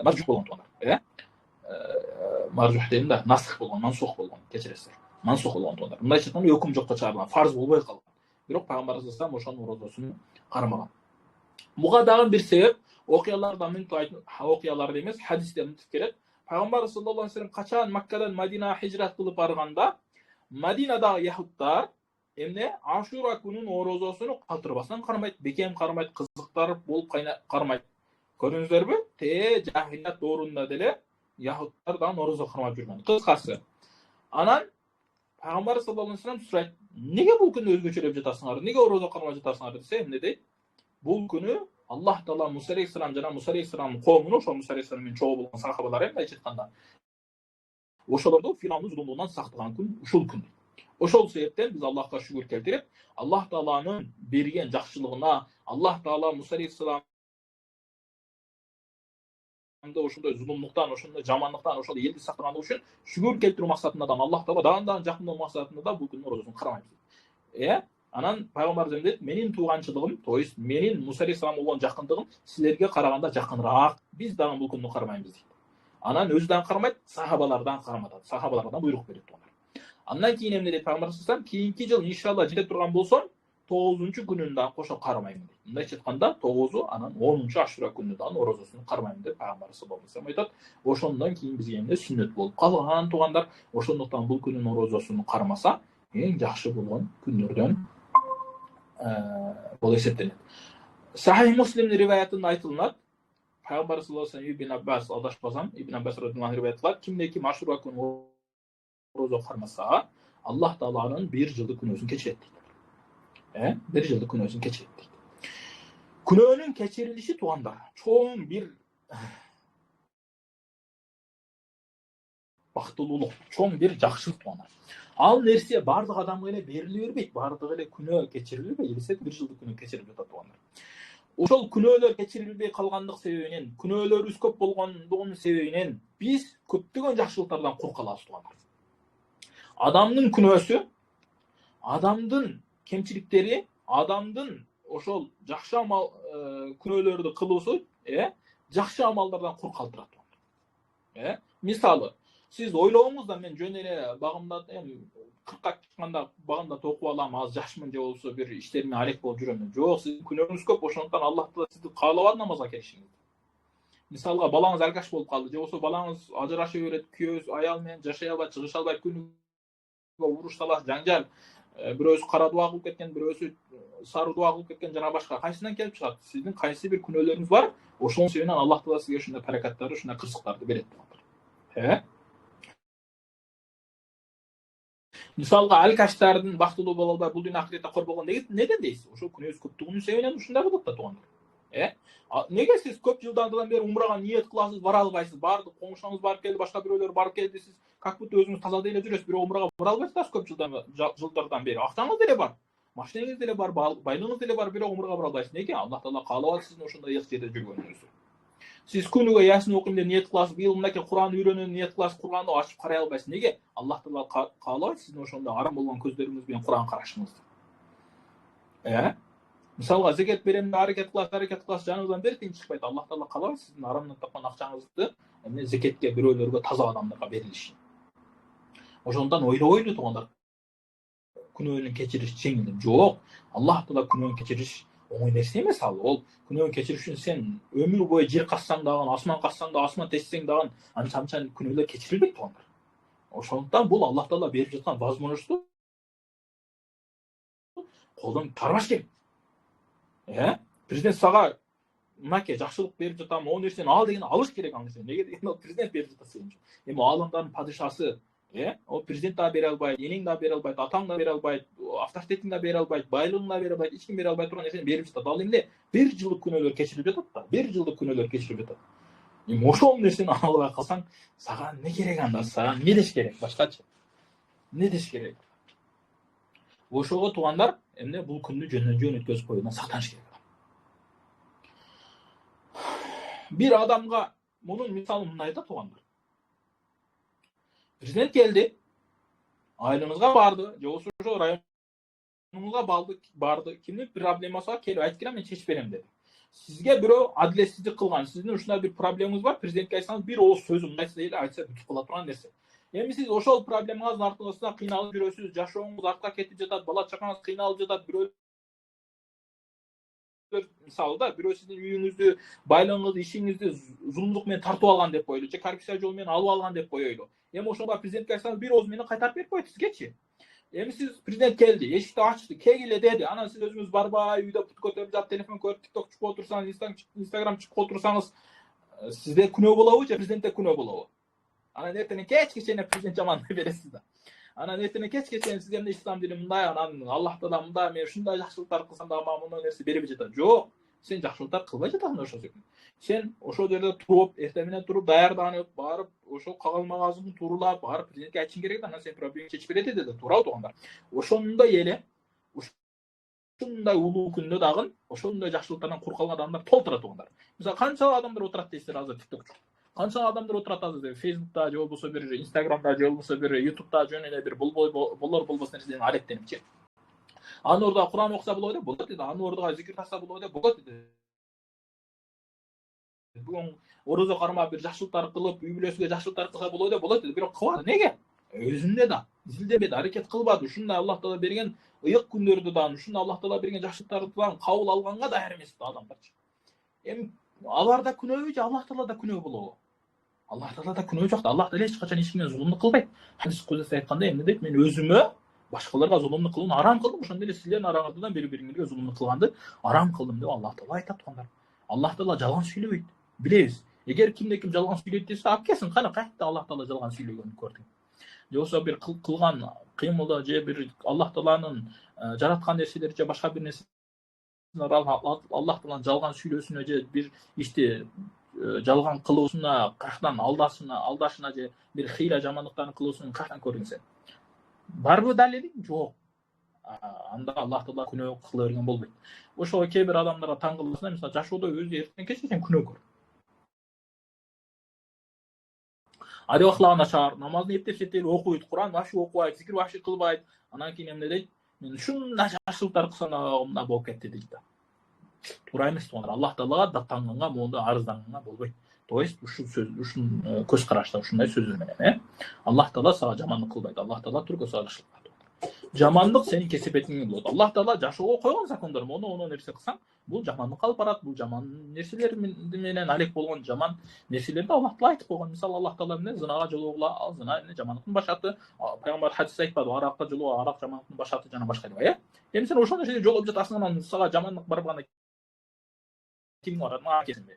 маржух болгон туугандар. Маржух дейм да, насых болгон, мансух болгон, кечиресиздер. Мансух болгон туугандар. Мындай айтканда өкүм жокко чыгарылган, фарз болбой калган. Бирок пайгамбарыбыз салам ошонун орозосун кармаган. Буга дагы бир себеп, окуяларда мынтип айтып, окуяларда эмес, хадисте мынтип келет. Пайгамбар саллаллаху алейхи вассалам качан Маккадан Мадинага хижрат кылып барганда, Мадинадагы яһуттар эмне Ашура күнүнүн орозосун калтырбастан кармайт, бекем кармайт, кызыктар болуп кармайт. Көрдүңүздөрбү? Жахилият доорунда деле яһуттар да орозо кармап жүргөн. Кыскасы. Анан Пайгамбар саллаллаху алейхи вассалам сурайт: "Неге бул күндө өзгөчөлөп жатасыңар? Неге орозо кармап жатасыңар?" десе, эмне дейт? Бул күнү Аллах Таала Муса алейхиссалам жана Муса алейхиссаламдын коомуну, ошо Муса алейхиссалам менен чогуу болгон сахабалар мындай айтканда, ошолорду Фираундун зулумунан сактаган күн ушул күн. Ошол себептен биз Аллахка шүгүр келтирип, Аллах Тааланын берген жакшылыгына, Аллах Таала Муса алейхиссаламды ошондой зулумдуктан, ошондой жамандыктан, ошондой элди сактагандыгы үчүн шүгүр келтирүү максатында да Аллах Таала даан жакындоо максатында да бул күндүн орозосун кармайбыз. Анан пайгамбарыбыз дейт: "Менин тууганчылыгым, то есть менин Муса алейхиссаламга болгон жакындыгым силерге караганда жакыныраак. Биз дагы бул күндү кармайбыз" дейт. Анан өзү дагы кармайт, сахабалардан карматат. Сахабалардан буйрук берет туугандар. Андан кийин эмне дейт пайгамбар саллаллаху алейхи вассалам? Кийинки жыл иншалла жете турган болсом, 9-күнүн дагы кошо кармайм дейт. Мындайча айтканда 9, анан 10 Ашура күнү дагы орозосун кармайм деп пайгамбар саллаллаху алейхи вассалам айтат. Ошондон кийин бизге эмне сүннөт болуп калган туугандар. Ошондуктан бул күнүн орозосун кармаса, эң жакшы болгон күндөрдөн болуп эсептелет. Сахих Муслимдин риваятында айтылат. Пайгамбар саллаллаху алейхи вассалам Ибн Аббас адашпасам, Ибн Аббас радhiyallahu anh риваят кылат. Кимде-ким Ашура күнү орозо кармаса, Аллах Тааланын 1 жылдык күнөөсүн кечирет дейт. 1 жылдык күнөөсүн кечирет дейт. Күнөөнүн кечирилиши туугандар, чоң бир бактылуулук, чоң бир жакшылык туугандар. Ал нерсе бардык адамга эле бериле бербейт, бардык эле күнөө кечирилбей, элестет 1 жылдык күнөө кечирип жатат туугандар. Ошол күнөөлөр кечирилбей калгандык себебинен, күнөөлөрүбүз көп болгондугунун себебинен биз көптөгөн жакшылыктардан кур калабыз туугандар. Адамдын күнөөсү, адамдын кемчиликтери, адамдын ошол жакшы амал күнөөлөрдү кылуусу, жакшы амалдардан кур калтырат туугандар. Мисалы, сиз ойлооңуз да мен жөн эле багымда 40ка чыкканда багымда окуп алам, аз жашмын же болбосо бир иштериме алек болуп жүрөм. Жок, сиздин күнөөңүз көп, ошондуктан Аллах Таала сизди каалабады намазга келишиңизди. Мисалга, балаңыз алкаш болуп калды, же болбосо балаңыз ажырашып берет, күйөөсү аял менен жашай албайт, чыгыша албайт, күнүгө уруш талаш, жаңжал, бирөөсү кара дуа кылып кеткен, бирөөсү сары дуа кылып кеткен жана башка. Кайсынан келип чыгат? Сиздин кайсы бир күнөөлөрүңүз бар, ошонун себебинен Аллах Таала сизге ушундай баракаттарды, ушундай кырсыктарды берет. Мисалга, алкаштардын бактылуу боло албай, бул дүйнө ахиретте корболгон неден дейсиз? Ошол күнөөсү көптүгүнүн себебинен ушундай болот да туугандар. Неге сіз көп жылдардан бері умраға ниет қыласыз, бара албайсыз? Барды қоңшыңыз барып келді, башқа біреулер барып келді, сіз как будто өзіңіз таза деле жүресіз, бирок умраға бара албайсыз көп жылдардан бері. Ақшаңыз деле бар, машинаңыз деле бар, байлығыңыз деле бар, бирок умраға бара албайсыз. Неге? Аллах Таала каалап сіздің ошондой ық жерде жүргөнүңүздү. Сіз күнүгө ясин окуйм деп ниет кыласыз, быйыл мынакей Кур'ан үйрөнөм ниет кыласыз, Кур'анды ачып карай албайсыз. Неге? Аллах Таала каалабайт сиздин ошондой арам болгон көздөрүңүз менен Кур'ан карашыңызды. Мисалга зекет берем деп аракет кыласыз, жаныңыздан бир тиын чыкпайт. Аллах Таала каалабайт сиздин арамдан тапкан акчаңызды эмне зекетке, бирөөлөргө, таза адамдарга берилишин. Ошондон ойлобойлу туугандар. Күнөөнүн кечириш жеңил. Жок. Аллах Таала күнөөнүн кечириш оңой нерсе эмес ал. Ол күнөөнүн кечириш үчүн сен өмүр бою жер кассаң дагы, асман кассаң да, асман тессең дагы анча күнөөлөр кечирилбейт туугандар. Ошондуктан бул Аллах Таала берип жаткан возможносту колдон тарбаш керек. Президент сага мынакей жакшылык берип жатам, о нерсени ал деген алыш керек аңсы. Неге деген ал президент берип жатат сен үчүн. Эми аламдардын падышасы, о президент да бере албайт, энең да бере албайт, атаң да бере албайт, авторитетиң да бере албайт, байлыгың да бере албайт, эч ким бере албай турган нерсени берип жатат. Ал эмне? Бир жылдык күнөөлөр кечирип жатат да, бир жылдык күнөөлөр кечирип жатат. Эми ошол нерсени ала албай калсаң, сага эмне керек анда? Сага эмне деш керек? Башкачы. Эмне деш керек? Ошого туугандар, эмне бул күндү жөн өткөзүп коюудан сактаныш керек. Bir adamga bunun misali mындай да туугандар. Президент келди, айылыңызга барды, же болбосо ошо районуңузга барды, кимдин проблемасы бар, келип айтып келем, мен чечип берем деди. Сизге бирөө адилетсиздик кылган, сиздин ушундай бир проблемаңыз бар, президентке айтсаңыз, бир ооз сөзү мындайча эле айтса бүтүп кала турган нерсе. Эми сиз ошол проблемаңыздын артында кыйналып жүрөсүз, жашооңуз артка кетип жатат, бала чакаңыз кыйналып жатат, бирөө мисалы да бирөө сиздин үйүңүздү, байлыгыңызды, ишиңизди зулумдук менен тартып алган деп коелу, же коррупция жолу менен алып алган деп коелу. Эми ошондо президентке айтсаңыз, бир ооз менен кайтарып берип коет сизгечи. Эми сиз президент келди, эшикти ачты, келгиле деди. Анан сиз өзүңүз барбай, үйдө пут көтөрүп жатып, телефон көрүп, TikTok чукуп отурсаңыз, Instagram чукуп отурсаңыз, сизде күнөө болобу же президентте күнөө болобу? Анан эртең кечке чейин президент жамандай бересиз да. Анан эртең кечке чейин сизге эмне ислам дини мындай, анан Аллах Таала мындай, мен ушундай жакшылыктар кылсам да мага мындай нерсе берип жатат. Жок, сен жакшылыктар кылбай жатасың ошол секилде. Сен ошол жерде туруп, эртең менен туруп, даярданып, барып, ошол кагылмагазын туурулап, барып президентке айтышың керек да, анан сен проблемаңды чечип берет деди, туурабы туугандар? Ошондой эле, ушундай улуу күндө дагы ошондой жакшылыктардан кур калган адамдар толтура туугандар. Мисалы, канча адамдар отурат дейсиздер азыр TikTok. Канча адамдар отурат азыр Facebook'та, же болбосо бир Instagram'да, же болбосо бир YouTube'да жөн эле бир болбос нерседен алектенипчи. Аны ордуга Кур'ан окуса болобу деп болот деди, аны ордуга зикир тартса болобу деп болот деди. Бүгүн орозо кармап бир жакшылыктар кылып, үй бүлөсүгө жакшылыктар кылса болобу деп болот деди. Бирок кылбады. Неге? Өзүндө да изилдебеди, аракет кылбады. Ушундай Аллах Таала берген ыйык күндөрдү да, ушундай Аллах Таала берген жакшылыктарды да кабыл алганга даяр эмес адамдарчы. Эми аларда күнөөбү же Аллах Таалада күнөө болобу? Аллах Таалада күнөө жок. Аллах Таала эч качан эч кимге зулумдук кылбайт. Хадис кудуста айткандай, эмне дейт? Мен өзүмө башкаларга зулумдук кылууну арам кылдым, ошондой эле силердин араңыздан бири-бириңерге зулумдук кылганды арам кылдым деп Аллах Таала айтат туугандар. Аллах Таала жалган сүйлөбөйт. Билебиз. Эгер кимде-ким жалган сүйлөйт десе, алып келсин, кана кайда Аллах Таала жалган сүйлөгөнүн көрдүң. Же болбосо бир кылган кыймылда же бир Аллах Тааланын жараткан нерселери же башка бир нерсе Аллах Тааланын жалган сүйлөөсүнө же бир ишти жалган кылуусуна, кайрадан алдашына же бир хыйла жамандыктарын кылуусун кайрадан көрдүң сен? Барбы далили? Жок. Анда Аллах Таала күнөө кыла берген болбойт. Ошого кээ бир адамдарга таң кыласың, мисалы жашоодо өзү эртең кечке сен күнөө көр. Ади ахлагы начар, намазын эптеп сетеп окуйт, Кур'ан вообще окубайт, зикир вообще кылбайт. Анан кийин эмне дейт? Мен ушундай жакшылыктар кылсам мындай болуп кетти дейт да. Туура эмес туугандар. Аллах Таалага даттанганга, моундай арызданганга болбойт. То есть ушул көз карашта ушундай сөздөр менен, Аллах Таала сага жамандык кылбайт. Аллах Таала түркө сага жакшылык кылат. Жамандык сенин кесепетиңе болот. Аллах Таала жашоого койгон закондор, мону нерсе кылсаң, бул жамандыкка алып барат, бул жаман нерселер менен алек болгон жаман нерселерди Аллах Таала айтып койгон. Мисалы Аллах Таала эмне зынага жолугула, ал зына эмне жамандыктын башаты, пайгамбар хадисте айтпады, аракка жолугу, арак жамандыктын башаты жана башка деп, Эми сен ошол нерседе жолугуп жатасың, анан сага жамандык барбаганда ким барат? Мага келсин.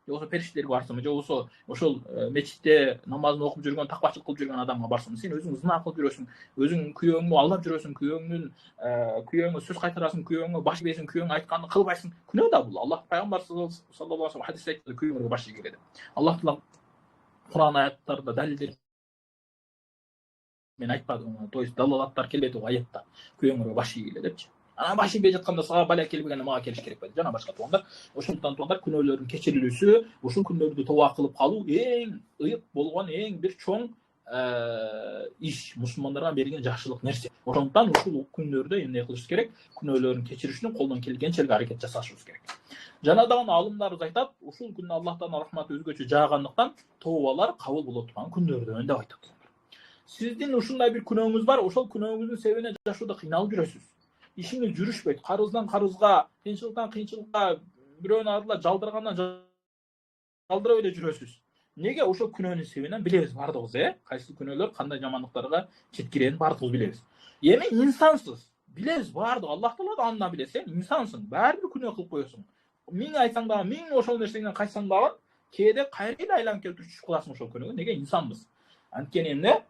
же болбосо периштелерге барсыңбы, же болбосо ошол мечитте намазын окуп жүргөн, такбачылык кылып жүргөн адамга барсыңбы? Сен өзүң зына кылып жүрөсүң, өзүң күйөөңдү алдап жүрөсүң, күйөөңө сөз кайтарасың, күйөөңө баш ийбейсиң, күйөөң айтканын кылбайсың. Күнөө да бул. Аллах пайгамбар саллаллаху алейхи вассалам хадисте айтты, күйөөңөргө баш ийгиле деп. Аллах таала Кур'ан аяттарда далилдер мен айтпадым, то есть далалаттар келбейт ол аятта. Күйөөңөргө баш ийгиле депчи. Анан баш ийбей жатканда сага бала келбегенде мага келиш керек беле? Жана башка туугандар. Ошондуктан туугандар күнөөлөрдүн кечирилүүсү, ушул күндөрдү тоба кылып калуу эң ыйык болгон эң бир чоң иш, мусулмандарга берилген жакшылык нерсе. Ошондуктан ушул күндөрдө эмне кылышыбыз керек? Күнөөлөрдүн кечириш үчүн колдон келгенче аракет жасашыбыз керек. Жана дагы алымдарыбыз айтат, ушул күндө Аллахтан рахматы өзгөчө жаагандыктан тообалар кабыл боло турган күндөрдөн деп айтат. Сиздин ушундай бир күнөөңүз бар, ошол күнөөңүздүн себебинен жашоодо кыйналып жүрөсүз. Ишиңиз жүрүшпөйт, карыздан карызга, кыйынчылыктан кыйынчылыкка, бирөөнү ардылап жалдыргандан жалдырап эле жүрөсүз. Неге? Ошол күнөөнүн себебинен билебиз бардыгыбыз, кайсы күнөөлөр кандай жамандыктарга жеткиренин бардыгыбыз билебиз. Эми инсансыз. Билебиз бардыгы, Аллах таала да андан билет. Сен инсансың, баары бир күнөө кылып коесуң. Миң айтсаң дагы, миң ошол нерсеңден кайтсаң дагы, кээде кайра эле айланып келип түшүп каласың ошол күнөөгө. Неге? Инсанбыз. Анткени эмне?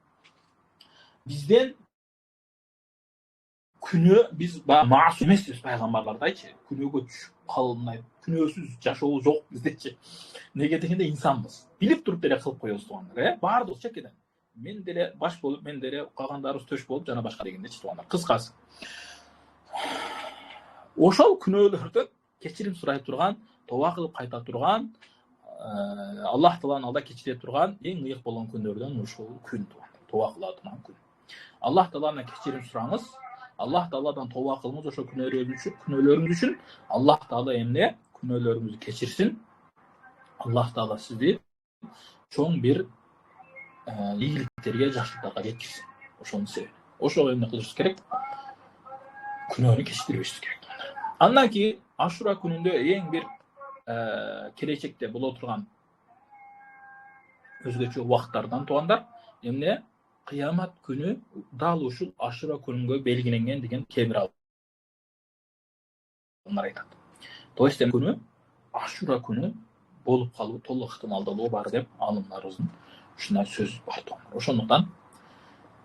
Бизден күнөө биз маасум эмеспиз, пайгамбарлардайчы. Күнөөгө түшүп калмай, күнөөсүз жашоо жок биздечи. Неге дегенде инсанбыз. Билип туруп деле кылып коебуз туугандар, баардыгы чекеден. Мен деле баш болуп, мен деле калгандарыбыз төш болуп, жана башка дегендечи туугандар. Кыскасы. Ошол күнөөлөрдөн кечирим сурай турган, тоба кылып кайта турган, Аллах тааланын алдында кечире турган эң ыйык болгон күндөрдөн ушул күн туугандар. Тоба кыла турган күн. Аллах тааладан кечирим сураңыз. Аллах тааладан тоба кылыңыз ошол күнөөлөрүңүз үчүн. Аллах таала эмне? Күнөөлөрүңүздү кечирсин. Аллах таала сизди чоң бир ийгиликтерге, жакшылыктарга жеткирсин. Ошонун себеби. Ошого эмне кылышыбыз керек? Күнөөнү кечирбешибиз керек. Андан кийин Ашура күнүндө эң бир келечекте боло турган өзгөчө убакыттардан туугандар эмне? Кыямат күнү дал ушул Ашура күнүнгө белгиленген деген кээ бир алымдар айтат. То есть күнү Ашура күнү болуп калуу толук ыктымалдуулугу бар деп алымдарыбыздын ушундай сөз бар туугандар. Ошондуктан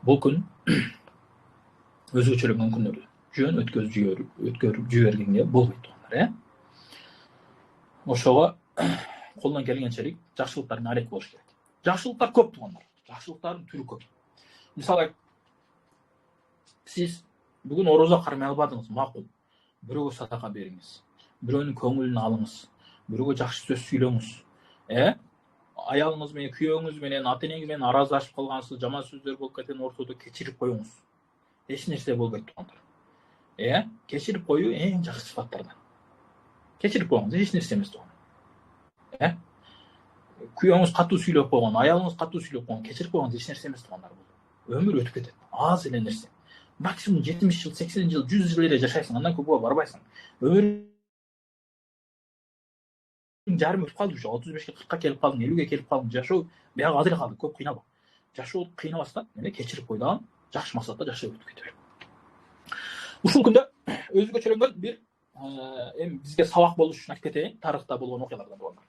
бул күн өзгөчөлөнгөн күндөрдү жөн өткөрүп жибергенге болбойт туугандар, Ошого колдон келгенчелик жакшылыктарга арек болуш керек. Жакшылыктар көп туугандар. Жакшылыктардын түрү көп. Мисалы, сиз бүгүн орозо кармай албадыңыз, макул. Бирөөгө садака бериңиз. Бирөөнүн көңүлүн алыңыз. Бирөөгө жакшы сөз сүйлөңүз. Аялыңыз менен, күйөөңүз менен, ата-энеңиз менен араздашып калгансыз, жаман сөздөр болуп кеткен ортодо кечирип коюңуз. Эч нерсе болбойт туугандар. Кечирип коюу эң жакшы сыфаттардан. Кечирип коюңуз, эч нерсе эмес туугандар. Күйөөңүз катуу сүйлөп койгон, аялыңыз катуу сүйлөп койгон, кечирип койгон эч нерсе эмес туугандар. Өмүр өтүп кетет. Аз эле нерсе. Максимум 70 жыл, 80 жыл, 100 жыл эле жашайсың, андан көпкө барбайсың. Өмүрүң жарым өтүп калды уже, 35-ке 40-ка келип калдың, 50-ге келип калдың, жашоо бияга азыр калды, көп кыйналба. Жашоо кыйнабастан, кечирип кой дагы, жакшы максатта жашап өтүп кете бер. Ушул күндө өзгөчөлөнгөн бир бизге сабак болуш үчүн айтып кетейин, тарыхта болгон окуялардан болгон.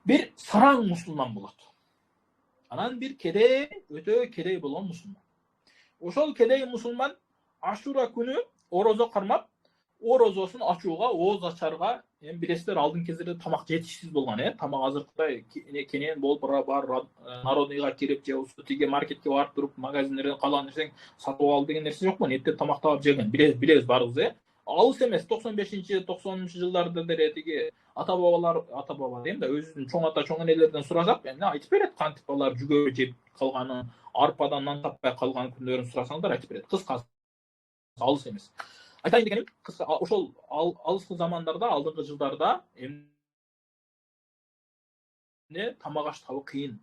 Bir сараң мусулман болот. Анан бир кедей, өтө кедей болгон мусулман. Ошол кедей мусулман Ашура күнү орозо кармап, орозосун ачууга, ооз ачарга, билесиздер, алдын кездерде тамак жетишсиз болгон, тамак азыркыдай кенен болуп бар народныйга кирип, же болбосо тиги маркетке барып туруп, магазиндерден калган нерсең сатып ал деген нерсе жокмун. Эртең тамак таап жеген, билебиз баарыбыз, Алыс эмес, 95-90 жылдарда деле тиги ата-баба дейм да, өзүнүн чоң ата, чоң энелерден сурасак, айтып берет кантип алар жүгөрү жеп калганын, арпадан нан таппай калган күндөрүн сурасаңдар айтып берет. Кыскасы алыс эмес. Айтайын дегеним, ошол алыскы замандарда, алдыңкы жылдарда тамак аш табуу кыйын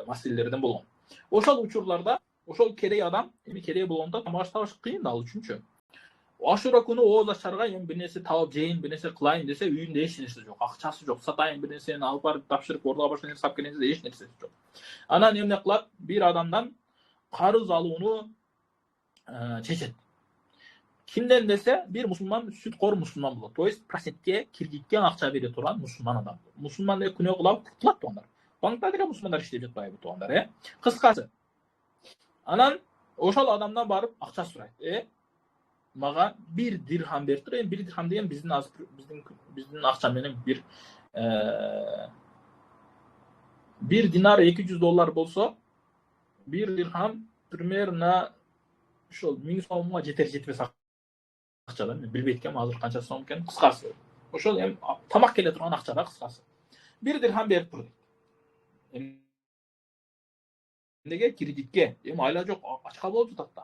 маселелерден болгон. Ошол учурларда ошол кедей адам, кедей болгондо тамак аш табыш кыйын да ал үчүнчү. Ашура күнү ооз ачарга бир нерсе табып жейин, бир нерсе кылайын десе, үйүндө эч нерсе жок, акчасы жок, сатайын бир нерсени алып барып тапшырып, ордуга башка нерсе алып келген эч нерсеси жок. Анан эмне кылат? Бир адамдан карыз алууну чечет. Kimden dese bir Müslüman sütkor Müslüman bulur. To есть prosentke kirgitken akça bere turan Müslüman adam. Müslüman de күнөө кылып кутулат тугандар. Банкта деле мусулмандар иштеп жатпайбы тугандар, Кыскасы. Анан ошол адамдан барып акча сурайт. Мага 1 дирхам берип тур. 1 дирхам деген биздин акча менен 1 динар $200 болсо, 1 дирхам примерно ошол 1000 сомго жетер жетпес акча да. Мен билбейт экенмин азыр канча сом экенин. Кыскасы. Ошол эми тамак келе турган акча да, кыскасы. 1 дирхам берип тур. Эмнеге кредитке? Эми айла жок, ачка болуп жатат да.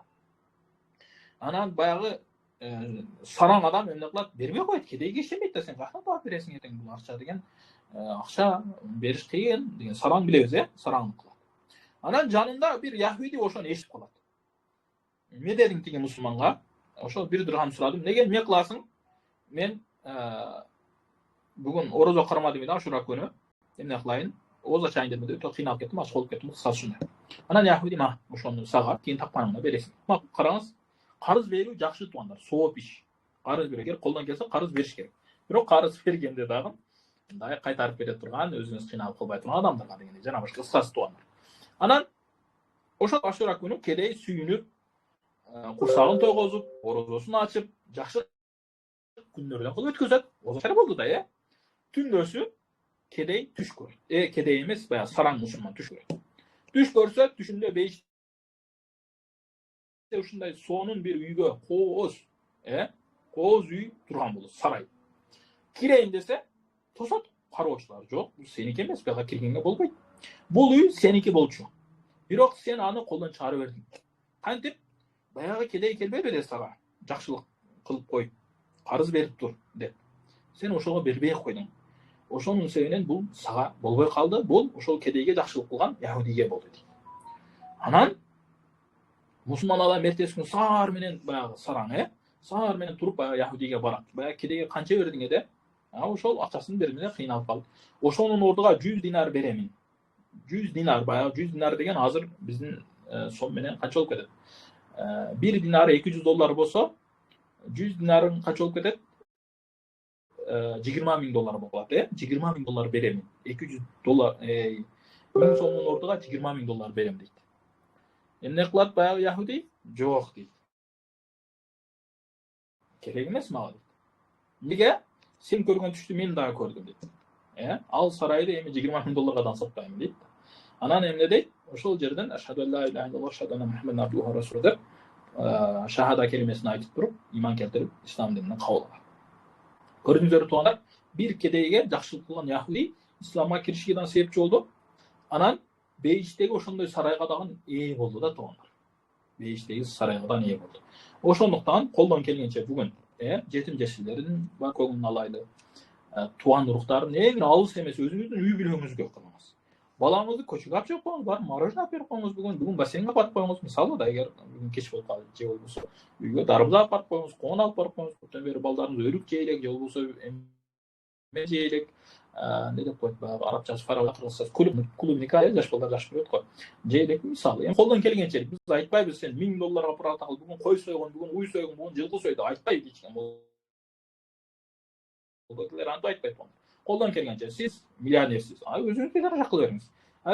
Анан баягы сараң адам эмне кылат? Бербей коет, кедейге иштемейт да, сен каяктан таап бересиң эртең бул акча деген. Акча бериш кыйын деген сараң билебиз, сараң кылат. Анан жанында бир яхуди ошону эшитип калат. Эмне дедиң тиги мусулманга? Ошол 1 дирхам сурадым. Неге эмне кыласың? Мен бүгүн орозо кармадым да, Ашура күнү. Эмне кылайын? Ооз ачайын дедим, өтө кыйналып кеттим, ачык болуп кеттим, кыскасы ушундай. Анан яхуди ошону сага кийин тапканыңда бересиң. Караңыз, карыз берүү жакшы тугандар, сооп иш. Карыз берүү керек, колдон келсе карыз бериш керек. Бирок карыз бергенде дагы мындай кайтарып бере турган, өзүңүз кыйналып калбай турган адамдарга дегенде жана башка кыскасы тугандар. Анан ошол Ашура күнү кедей сүйүнүп, курсагын тойгозуп, орозосун ачып, жакшы күндөрдөн кылып өткөзөт. Озачар болду да, Түндөсү кедей түш көрөт. Кедей эмес, баягы сараң мусулман түш көрөт. Түш көрсө, түшүндө бейиште ушундай сонун бир үйгө кооз үй турган болот, сарай. Кирейин десе, тосот, кароочулар жок, бул сеники эмес, бияга киргенге болбойт. Бул үй сеники болчу. Бирок сен аны колдон чыгарып бердиң. Кантип? Баягы кедей келбейби де сага, жакшылык кылып кой, карыз берип тур деп. Сен ошого бербей койдуң. Ошонун себебинен бул сага болбой калды. Бул ошол кедейге жакшылык кылган яхудиге болду дейт. Анан мусулман адам эртеси күнү саар менен баягы сараң, саар менен туруп баягы яхудиге барат. Баягы кедейге канча бердиң де? Ошол акчасын бермей кыйналып калды. Ошонун ордуга 100 динар беремин. 100 динар, баягы 100 динар деген азыр биздин сом менен канча болуп кетет? 1 динары $200 болсо, 100 динарын канча болуп кетет? $20,000 болуп калат, $20,000 беремин. $200 1000 сомдун ордуга $20,000 берем дейт. Эмне кылат баягы яхуди? Жок дейт. Керек эмес мага дейт. Неге? Сен көргөн түштү мен дагы көрдүм дейт. Ал сарайды эми $20,000 сатпайм дейт. Анан эмне дейт? Ошол жерден ашхаду ла иляха иллаллах ашхаду анна мухаммадун абдуху ва расулух деп шахада келимесин айтып туруп, иман келтирип, ислам динин кабыл алат. Көрдүңүздөр тугандар, бир кедейге жакшылык кылган яхуди исламга киришиге себепчи болду. Анан бейиштеги ошондой сарайга дагы ээ болду да тугандар. Бейиштеги сарайга дагы ээ болду. Ошондуктан колдон келгенче бүгүн жетим жешилердин бар көңүлүн алайлы. Туган уруктардын эң алыс эмес өзүңүздүн үй бүлөңүзгө кылыңыз. Балаңызды көчөгө алып чыгып коюңуз, барып мороженое алып берип коюңуз, бүгүн бассейнге барып коюңуз. Мисалы да, эгер бүгүн кеч болуп калды, же болбосо үйгө дарбыз алып барып коюңуз, коон алып барып коюңуз. Көптөн бери балдарыңыз өрүк жейлек, же болбосо эме жейлек, эмне деп коет баягы арабчасы фарабат кыргызчасы клубника, жаш балдар жакшы көрөт го. Жейлек мисалы. Эми колдон келгенче биз айтпайбыз сен $1000 пара такыл, бүгүн кой сойгон, бүгүн уй сойгон, бүгүн жылкы сойду айтпайбыз эч ким. Болдулар антип айтпайт. Колдон келгенче сиз миллионерсиз, өзүңүзгө жараша кыла бериңиз.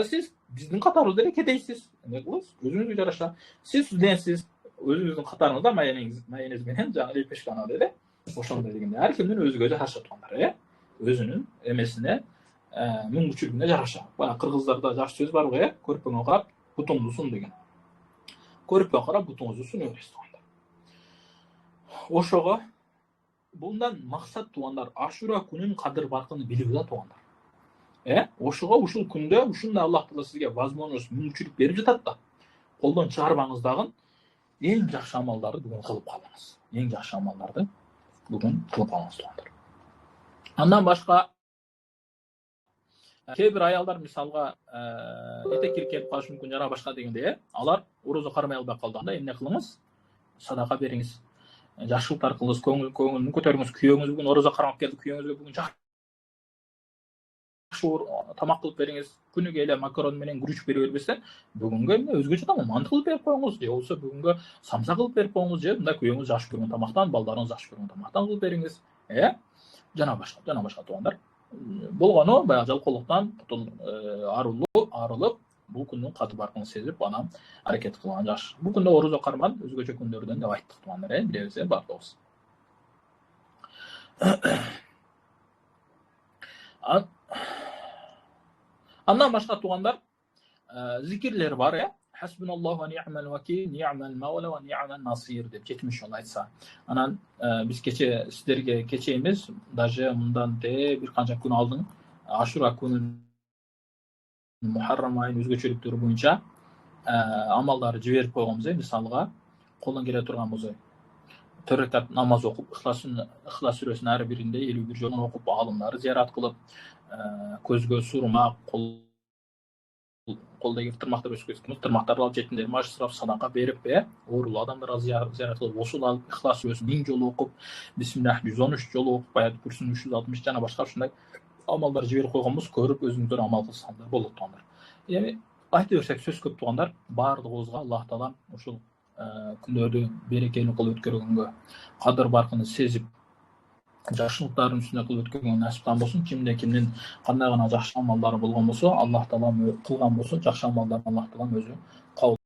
Сиз биздин катарыбызда эле кедейсиз. Эмне кыласыз? Өзүңүзгө жараша. Сиз студентсиз, өзүңүздүн катарыңызда майонез менен жаңы лепешканы эле. Ошондой дегенде ар кимдин өзүгө жараша тугандар, Өзүнүн эмесине, мүмкүнчүлүгүнө жараша. Баягы кыргыздарда жакшы сөз бар го, көрпөңө карап бутуңду сун деген. Көрпөгө карап бутуңузду суна бересиз тугандар. Ошого bundan maksat tuğanlar Aşura günün kadir barkını bilip da tuğanlar. Ошого ушул күндө ушундай Аллах Таала сизге возможность, мүмкүнчүлүк берип жатат да. Колдон чыгарбаңыз дагы эң жакшы амалдарды бүгүн кылып калыңыз. Эң жакшы амалдарды бүгүн кылып алыңыз тугандар. Андан башка кээ бир аялдар мисалга этекке келип калышы мүмкүн жана башка дегенде, алар орозо кармай албай калганда эмне кылыңыз? Садака бериңиз. Жакшылыктар кылыңыз, көңүлүн көтөрүңүз. Күйөөңүз бүгүн орозо кармап келди, күйөөңүзгө бүгүн жакшы тамак кылып бериңиz, күнүгө эле макарон менен күрүч бере бербестен, бүгүнгө эмне өзгөчө тамак манты кылып берип коюңуз, же болбосо бүгүнгө самса кылып берип коюңуз, же мындай күйөөңүз жакшы көргөн тамактан, балдарыңыз жакшы көргөн тамактан кылып бериңиз. Жана башка туугандар. Болгону баягы жалкоолуктан арылып, бул күндүн каты баркын сезип, анан аракет кылган жакшы. Бул күндө орозо карман, өзгөчө күндөрдөн деп айттык туугандар, билебиз бардыгыбыз. Андан башка туугандар, зикирлер бар, Hasbunallahu ve ni'mel vekil, ni'mel mevle ve ni'mel nasir деп 70 жолу айтса. Анан биз сиздерге кече даже мындан бир канча күн алдын Ашура күнүн Muharram айынын өзгөчөлүктөрү боюнча амалдарды жиберип койгонбуз, мисалга колдон келе турган болсо 4 рекат намаз окуп, Ихлас сүрөсүнүн ар биринде 51 жолун окуп, аалымдарды зыярат кылып, көзгө сурма, колдогу тырмактар өскөзгөн, тырмактарды алып жетимдерге мажырап садака берип, оорулуу адамдарга зыярат кылып, осул алып, Ихлас сүрөсүн 1000 жолу окуп, Бисмиллах 113 жолу окуп, Аят Курсин 360 жана башка ушундай амалдар жиберип койгонбуз, көрүп өзүңүздөр амал кылсаңдар болот туугандар. Айта берсек сөз көп туугандар, баардыгыбызга Аллах Таала ушул күндөрдү берекелүү кылып өткөргөнгө, кадыр баркыны сезип, жакшылыктардын үстүнө кылып өткөргөнгө насыптан болсун. Кимдин кандай гана жакшы амалдары болгон болсо, Аллах Таала кылган болсо, жакшы амалдарды Аллах Таала өзү кабыл